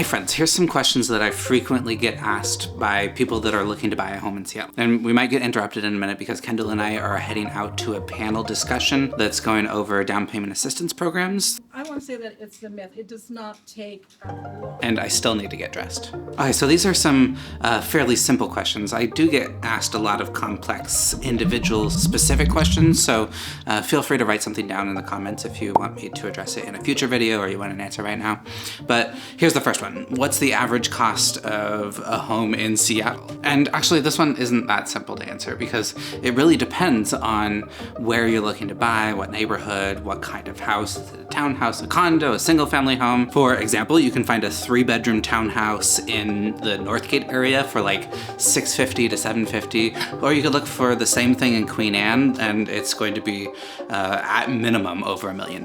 friends, here's some questions that I frequently get asked by people that are looking to buy a home in Seattle. And we might get interrupted in a minute because Kendall and I are heading out to a panel discussion that's going over down payment assistance programs. I want to say that it's the myth. It does not take long. And I still need to get dressed. Okay, so these are some fairly simple questions. I do get asked a lot of complex, individual, specific questions, so feel free to write something down in the comments if you want me to address it in a future video or you want an answer right now. But here's the first one. What's the average cost of a home in Seattle? And actually, this one isn't that simple to answer because it really depends on where you're looking to buy, what neighborhood, what kind of house. Is it a townhouse, a condo, a single family home? For example, you can find a 3-bedroom townhouse in the Northgate area for like $650 to $750, or you could look for the same thing in Queen Anne and it's going to be at minimum over $1 million.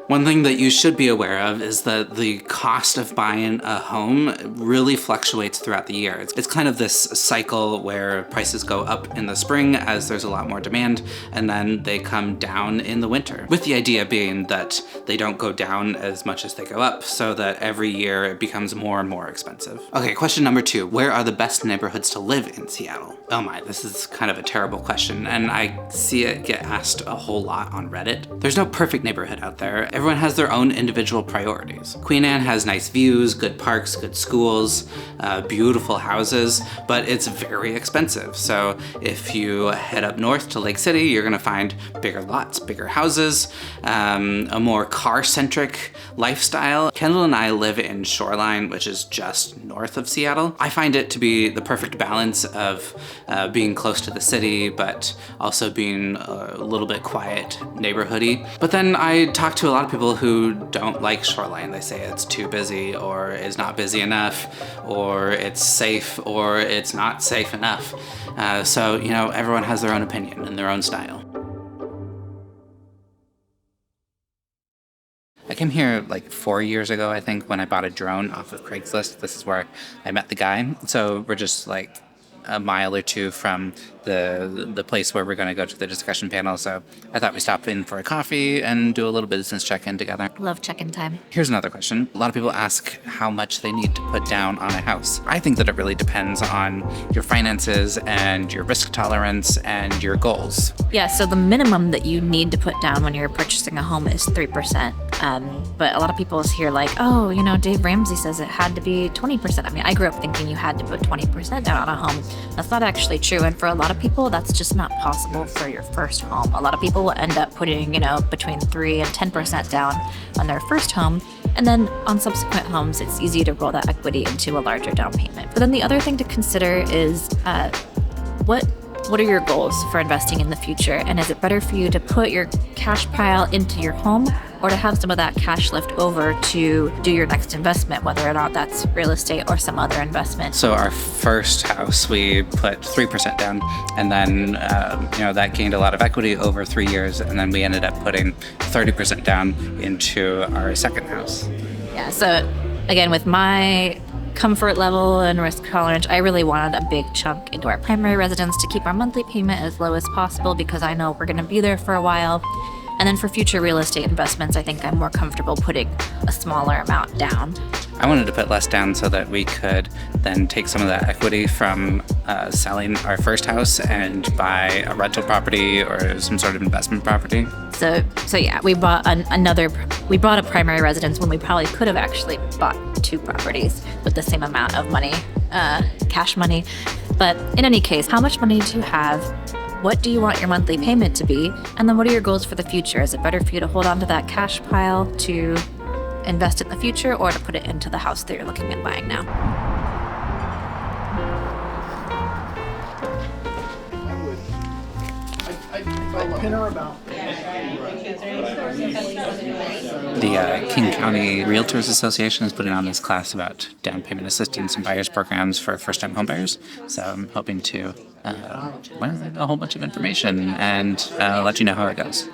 One thing that you should be aware of is that the cost of buying a home really fluctuates throughout the year. It's kind of this cycle where prices go up in the spring as there's a lot more demand, and then they come down in the winter, with the idea being that they don't go down as much as they go up, so that every year it becomes more and more expensive. Okay, question number 2. Where are the best neighborhoods to live in Seattle? Oh my, this is kind of a terrible question, and I see it get asked a whole lot on Reddit. There's no perfect neighborhood out there. Everyone has their own individual priorities. Queen Anne has nice views, good parks, good schools, beautiful houses, but it's very expensive. So if you head up north to Lake City, you're gonna find bigger lots, bigger houses, a more car-centric lifestyle. Kendall and I live in Shoreline, which is just north of Seattle. I find it to be the perfect balance of being close to the city, but also being a little bit quiet, neighborhoody. But then I talk to a lot of people who don't like Shoreline. They say it's too busy, or is not busy enough, or it's safe, or it's not safe enough. So, you know, everyone has their own opinion and their own style. I came here like 4 years ago, I think, when I bought a drone off of Craigslist. This is where I met the guy. So we're just like a mile or two from the place where we're going to go to the discussion panel. So I thought we'd stop in for a coffee and do a little business check-in together. Love check-in time. Here's another question. A lot of people ask how much they need to put down on a house. I think that it really depends on your finances and your risk tolerance and your goals. Yeah, so the minimum that you need to put down when you're purchasing a home is 3%. But a lot of people hear like, oh, you know, Dave Ramsey says it had to be 20%. I mean, I grew up thinking you had to put 20% down on a home. That's not actually true. And for a lot of people, that's just not possible for your first home. A lot of people will end up putting, you know, between 3 and 10% down on their first home. And then on subsequent homes, it's easy to roll that equity into a larger down payment. But then the other thing to consider is what are your goals for investing in the future? And is it better for you to put your cash pile into your home or to have some of that cash left over to do your next investment, whether or not that's real estate or some other investment? So our first house, we put 3% down, and then you know, that gained a lot of equity over 3 years, and then we ended up putting 30% down into our second house. Yeah, so again, with my comfort level and risk tolerance, I really wanted a big chunk into our primary residence to keep our monthly payment as low as possible because I know we're going to be there for a while. And then for future real estate investments, I think I'm more comfortable putting a smaller amount down. I wanted to put less down so that we could then take some of that equity from selling our first house and buy a rental property or some sort of investment property. So yeah, we bought a primary residence when we probably could have actually bought 2 properties with the same amount of money, cash money. But in any case, how much money do you have? What do you want your monthly payment to be? And then what are your goals for the future? Is it better for you to hold on to that cash pile to invest in the future or to put it into the house that you're looking at buying now? I'd pin her about. The King County Realtors Association is putting on this class about down payment assistance and buyers programs for first-time homebuyers. So I'm hoping to learn a whole bunch of information and let you know how it goes.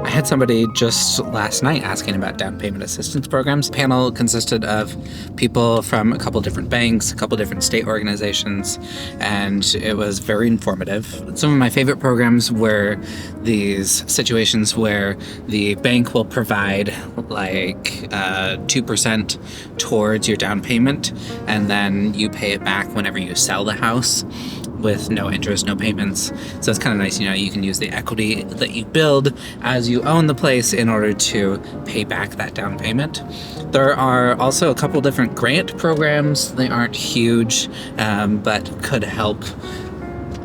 I had somebody just last night asking about down payment assistance programs. The panel consisted of people from a couple different banks, a couple different state organizations, and it was very informative. Some of my favorite programs were these situations where the bank will provide like 2% towards your down payment, and then you pay it back whenever you sell the house with no interest, no payments. So it's kind of nice, you can use the equity that you build as you own the place in order to pay back that down payment. There are also a couple different grant programs. They aren't huge, but could help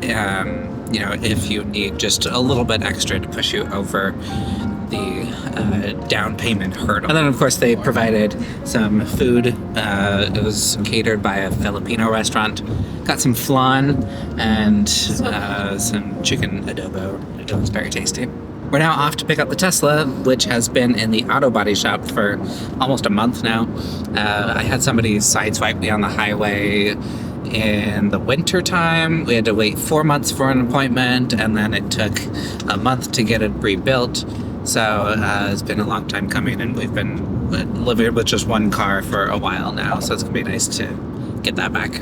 if you need just a little bit extra to push you over the down payment hurdle. And then, of course, they provided some food. It was catered by a Filipino restaurant. Got some flan and some chicken adobo. It was very tasty. We're now off to pick up the Tesla, which has been in the auto body shop for almost a month now. I had somebody sideswipe me on the highway in the winter time. We had to wait 4 months for an appointment, and then it took a month to get it rebuilt. So it's been a long time coming, and we've been living with just one car for a while now, so it's gonna be nice to get that back.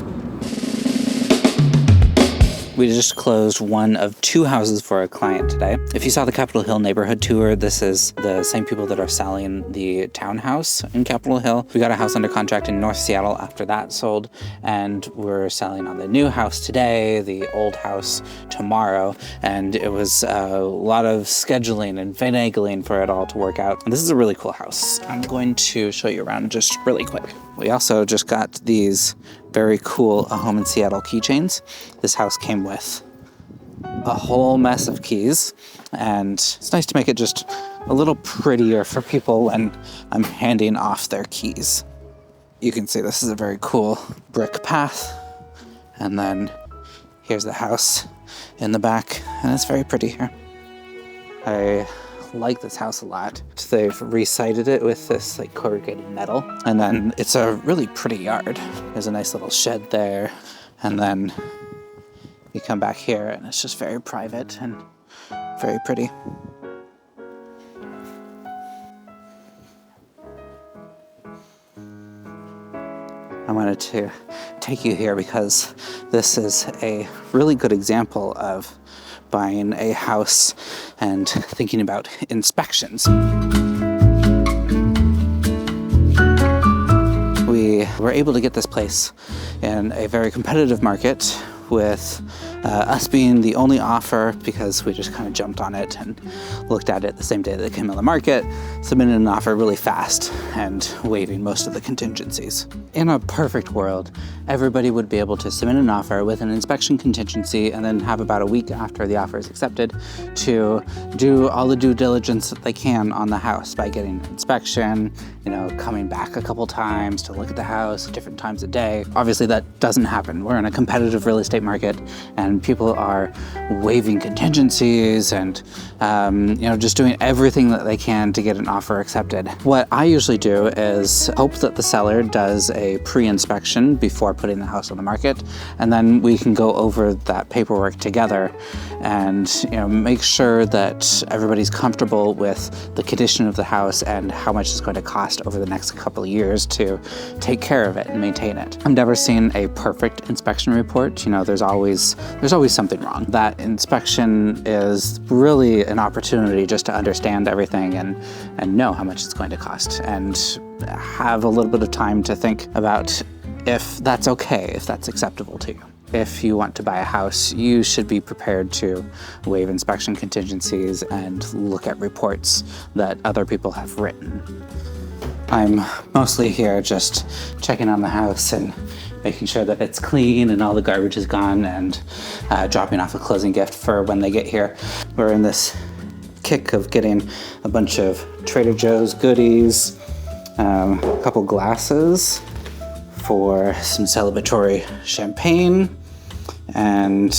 We just closed one of 2 houses for a client today. If you saw the Capitol Hill neighborhood tour, this is the same people that are selling the townhouse in Capitol Hill. We got a house under contract in North Seattle after that sold, and we're selling on the new house today, the old house tomorrow, and it was a lot of scheduling and finagling for it all to work out. And this is a really cool house. I'm going to show you around just really quick. We also just got these very cool A Home in Seattle keychains. This house came with a whole mess of keys, and it's nice to make it just a little prettier for people when I'm handing off their keys. You can see this is a very cool brick path, and then here's the house in the back, and it's very pretty here. I like this house a lot. They've recited it with this like corrugated metal, and then it's a really pretty yard. There's a nice little shed there, and then you come back here and it's just very private and very pretty. I wanted to take you here because this is a really good example of buying a house and thinking about inspections. We were able to get this place in a very competitive market with us being the only offer because we just kind of jumped on it and looked at it the same day that it came on the market, submitted an offer really fast and waiving most of the contingencies. In a perfect world, everybody would be able to submit an offer with an inspection contingency and then have about a week after the offer is accepted to do all the due diligence that they can on the house by getting an inspection, coming back a couple times to look at the house, different times a day. Obviously that doesn't happen. We're in a competitive real estate market, and people are waiving contingencies and just doing everything that they can to get an offer accepted. What I usually do is hope that the seller does a pre-inspection before putting the house on the market, and then we can go over that paperwork together and make sure that everybody's comfortable with the condition of the house and how much it's going to cost over the next couple of years to take care of it and maintain it. I've never seen a perfect inspection report. There's always something wrong. That inspection is really an opportunity just to understand everything and know how much it's going to cost and have a little bit of time to think about if that's okay, if that's acceptable to you. If you want to buy a house, you should be prepared to waive inspection contingencies and look at reports that other people have written. I'm mostly here just checking on the house and making sure that it's clean and all the garbage is gone, and dropping off a closing gift for when they get here. We're in this kick of getting a bunch of Trader Joe's goodies, a couple glasses for some celebratory champagne, and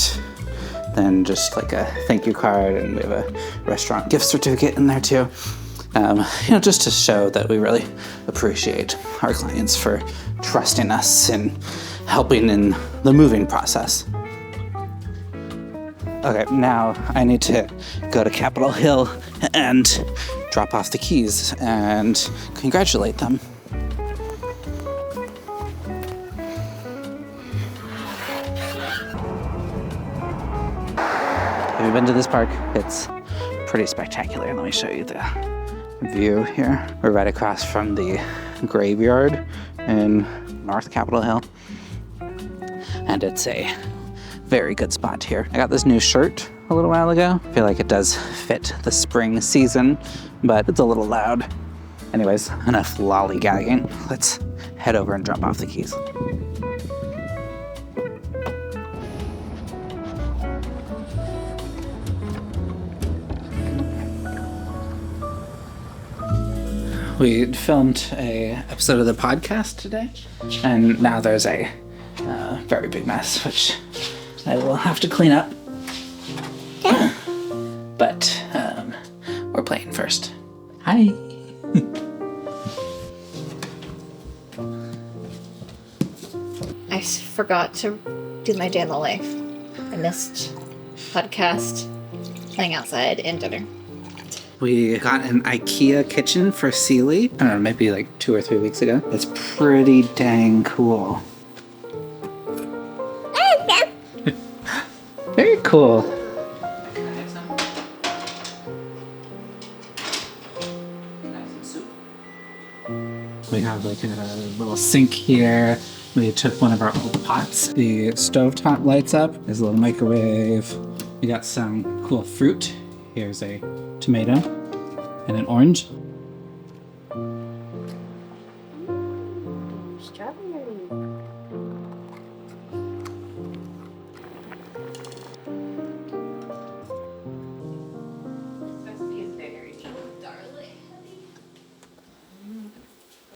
then just like a thank you card, and we have a restaurant gift certificate in there too. Just to show that we really appreciate our clients for trusting us and helping in the moving process. Okay, now I need to go to Capitol Hill and drop off the keys and congratulate them. Have you been to this park? It's pretty spectacular. Let me show you the view here. We're right across from the graveyard in North Capitol Hill. And it's a very good spot here. I got this new shirt a little while ago. I feel like it does fit the spring season, but it's a little loud. Anyways, enough lollygagging. Let's head over and drop off the keys. We filmed a episode of the podcast today, and now there's a very big mess, which I will have to clean up. But we're playing first. Hi. I forgot to do my day in the life. I missed podcast, playing outside, and dinner. We got an IKEA kitchen for Sealy, I don't know, maybe like 2 or 3 weeks ago. It's pretty dang cool. Very cool. Can I have some? Can I have some soup? We have like a little sink here. We took one of our old pots. The stovetop lights up. There's a little microwave. We got some cool fruit. Here's a tomato and an orange.